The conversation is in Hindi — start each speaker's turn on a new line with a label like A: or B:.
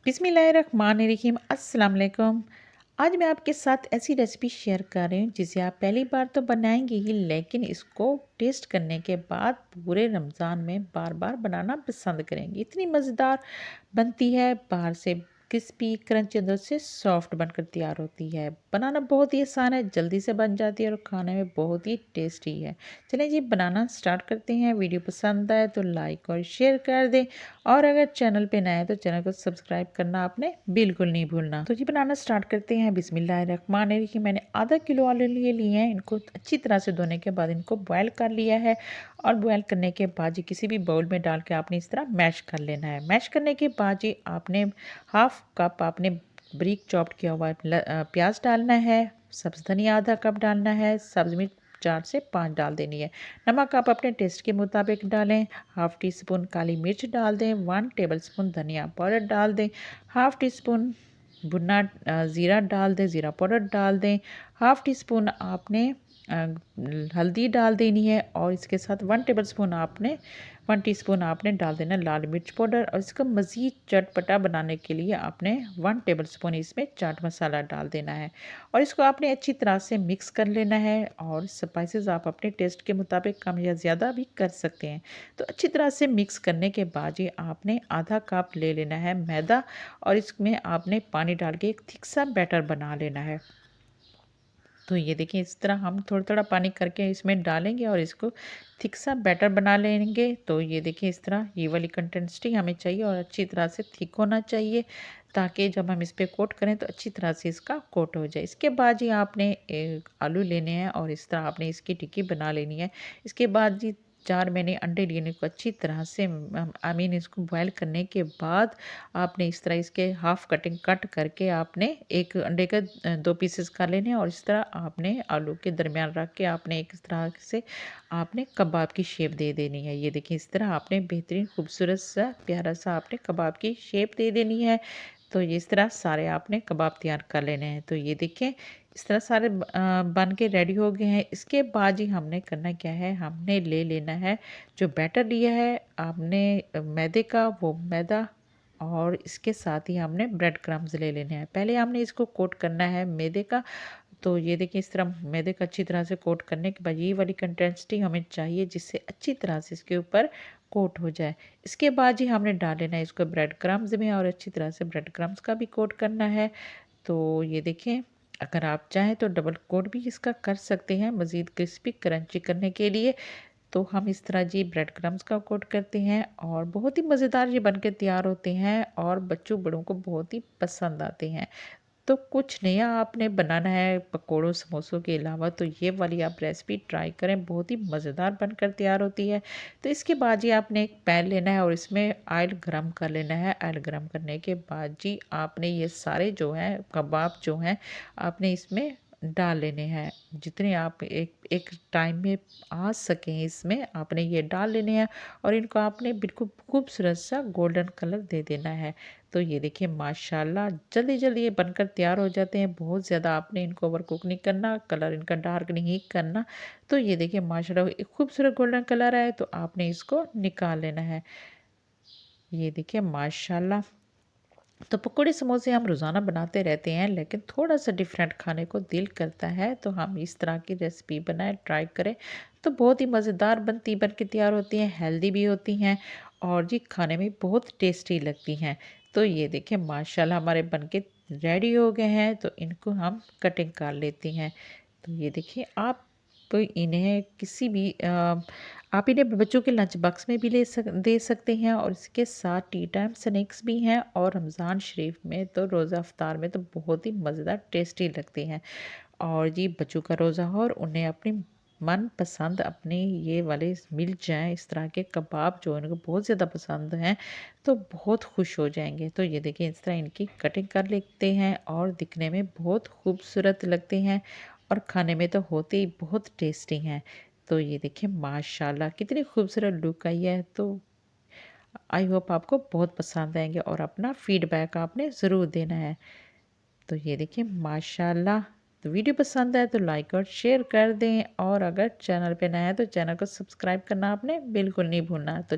A: बिस्मिल्लाहिर्रहमानिर्रहीम अस्सलाम वालेकुम। आज मैं आपके साथ ऐसी रेसिपी शेयर कर रही हूँ जिसे आप पहली बार तो बनाएंगे ही, लेकिन इसको टेस्ट करने के बाद पूरे रमज़ान में बार बार बनाना पसंद करेंगे। इतनी मज़ेदार बनती है, बाहर से क्रिस्पी क्रंची, अंदर से सॉफ्ट बनकर तैयार होती है। बनाना बहुत ही आसान है, जल्दी से बन जाती है और खाने में बहुत ही टेस्टी है। चलें जी, बनाना स्टार्ट करते हैं। वीडियो पसंद आए तो लाइक और शेयर कर दें, और अगर चैनल पे नए हैं तो चैनल को सब्सक्राइब करना आपने बिल्कुल नहीं भूलना। तो जी बनाना स्टार्ट करते हैं। बिस्मिल्लाहिर्रहमानिर्रहीम। मैंने आधा किलो आलू लिए हैं। इनको अच्छी तरह से धोने के बाद इनको बॉयल कर लिया है, और बॉयल करने के बाद जी किसी भी बाउल में डाल के आपने इस तरह मैश कर लेना है। मैश करने के बाद जी आपने हाफ कप आपने बारीक चॉप्ड किया हुआ प्याज डालना है। सब्ज़ धनिया आधा कप डालना है। सब्ज़ मिर्च 4 से 5 डाल देनी है। नमक आप अपने टेस्ट के मुताबिक डालें। हाफ़ टी स्पून काली मिर्च डाल दें। 1 टेबलस्पून धनिया पाउडर डाल दें। हाफ़ टी स्पून भुना ज़ीरा डाल दें, ज़ीरा पाउडर डाल दें। हाफ़ टी स्पून आपने हल्दी डाल देनी है, और इसके साथ 1 टीस्पून आपने डाल देना लाल मिर्च पाउडर। और इसका मज़ीद चटपटा बनाने के लिए आपने 1 टेबलस्पून इसमें चाट मसाला डाल देना है, और इसको आपने अच्छी तरह से मिक्स कर लेना है। और स्पाइसेस आप अपने टेस्ट के मुताबिक कम या ज़्यादा भी कर सकते हैं। तो अच्छी तरह से मिक्स करने के बाद ये आपने आधा कप ले लेना है मैदा, और इसमें आपने पानी डाल के एक थिक सा बैटर बना लेना है। तो ये देखिए, इस तरह हम थोड़ा थोड़ा पानी करके इसमें डालेंगे और इसको थिक सा बैटर बना लेंगे। तो ये देखिए, इस तरह ये वाली कंसिस्टेंसी हमें चाहिए, और अच्छी तरह से थिक होना चाहिए, ताकि जब हम इस पे कोट करें तो अच्छी तरह से इसका कोट हो जाए। इसके बाद जी आपने आलू लेने हैं, और इस तरह आपने इसकी टिक्की बना लेनी है। इसके बाद जी 4 मैंने अंडे लिए, को अच्छी तरह से इसको बॉयल करने के बाद आपने इस तरह इसके हाफ कटिंग कट करके आपने एक अंडे का 2 पीसेस कर लेने हैं, और इस तरह आपने आलू के दरमियान रख के आपने एक इस तरह से आपने कबाब की शेप दे देनी है। ये देखिए, इस तरह आपने बेहतरीन खूबसूरत सा प्यारा सा आपने कबाब की शेप दे देनी है। तो ये इस तरह सारे आपने कबाब तैयार कर लेने हैं। तो ये देखें, इस तरह सारे बन के रेडी हो गए हैं। इसके बाद ही हमने करना क्या है, हमने ले लेना है जो बैटर लिया है आपने मैदे का, वो मैदा, और इसके साथ ही हमने ब्रेड क्रम्स ले लेने हैं। पहले हमने इसको कोट करना है मैदे का। तो ये देखिए, इस तरह मैदे का अच्छी तरह से कोट करने के बाद ये वाली कंसिस्टेंसी हमें चाहिए, जिससे अच्छी तरह से इसके ऊपर कोट हो जाए। इसके बाद ही हमने डाल लेना है इसको ब्रेड क्रम्स में, और अच्छी तरह से ब्रेड क्रम्स का भी कोट करना है। तो ये देखें, अगर आप चाहें तो डबल कोट भी इसका कर सकते हैं मज़ीद क्रिस्पी क्रंची करने के लिए। तो हम इस तरह जी ब्रेड क्रम्स का कोट करते हैं, और बहुत ही मज़ेदार ये बनके तैयार होते हैं, और बच्चों बड़ों को बहुत ही पसंद आते हैं। तो कुछ नया आपने बनाना है पकोड़ों समोसों के अलावा, तो ये वाली आप रेसिपी ट्राई करें, बहुत ही मज़ेदार बनकर तैयार होती है। तो इसके बाद जी आपने एक पैन लेना है, और इसमें ऑयल गरम कर लेना है। ऑयल गरम करने के बाद जी आपने ये सारे जो हैं कबाब जो हैं आपने इसमें डाल लेने हैं। जितने आप एक एक टाइम में आ सकें इसमें आपने ये डाल लेने हैं, और इनको आपने बिल्कुल खूबसूरत सा गोल्डन कलर दे देना है। तो ये देखिए, माशाल्लाह जल्दी जल्दी ये बनकर तैयार हो जाते हैं। बहुत ज़्यादा आपने इनको ओवर कुक नहीं करना, कलर इनका डार्क नहीं करना। तो ये देखिए, माशाल्लाह एक खूबसूरत गोल्डन कलर आए तो आपने इसको निकाल लेना है। ये देखिए माशाल्लाह। तो पकोड़े समोसे हम रोज़ाना बनाते रहते हैं, लेकिन थोड़ा सा डिफरेंट खाने को दिल करता है, तो हम इस तरह की रेसिपी बनाएं, ट्राई करें। तो बहुत ही मज़ेदार बन के तैयार होती हैं, हेल्दी भी होती हैं, और जी खाने में बहुत टेस्टी लगती हैं। तो ये देखें, माशाल्लाह हमारे बन के रेडी हो गए हैं। तो इनको हम कटिंग कर लेते हैं। तो ये देखिए, आप इन्हें किसी भी आप इन्हें बच्चों के लंच बॉक्स में भी दे सकते हैं, और इसके साथ टी टाइम स्नैक्स भी हैं। और रमज़ान शरीफ में तो रोज़ा अफ्तार में तो बहुत ही मज़ेदार टेस्टी लगते हैं। और जी बच्चों का रोज़ा हो, और उन्हें अपनी मनपसंद अपने ये वाले मिल जाएँ, इस तरह के कबाब जो उनको बहुत ज़्यादा पसंद हैं, तो बहुत खुश हो जाएंगे। तो ये देखिए, इस तरह इनकी कटिंग कर लेते हैं, और दिखने में बहुत खूबसूरत लगते हैं, और खाने में तो होते ही बहुत टेस्टी हैं। तो ये देखिए, माशाल्लाह कितनी खूबसूरत लुक आई है। तो आई होप आपको बहुत पसंद आएंगे, और अपना फीडबैक आपने ज़रूर देना है। तो ये देखिए, माशाल्लाह। तो वीडियो पसंद आए तो लाइक और शेयर कर दें, और अगर चैनल पे नया है तो चैनल को सब्सक्राइब करना आपने बिल्कुल नहीं भूलना। तो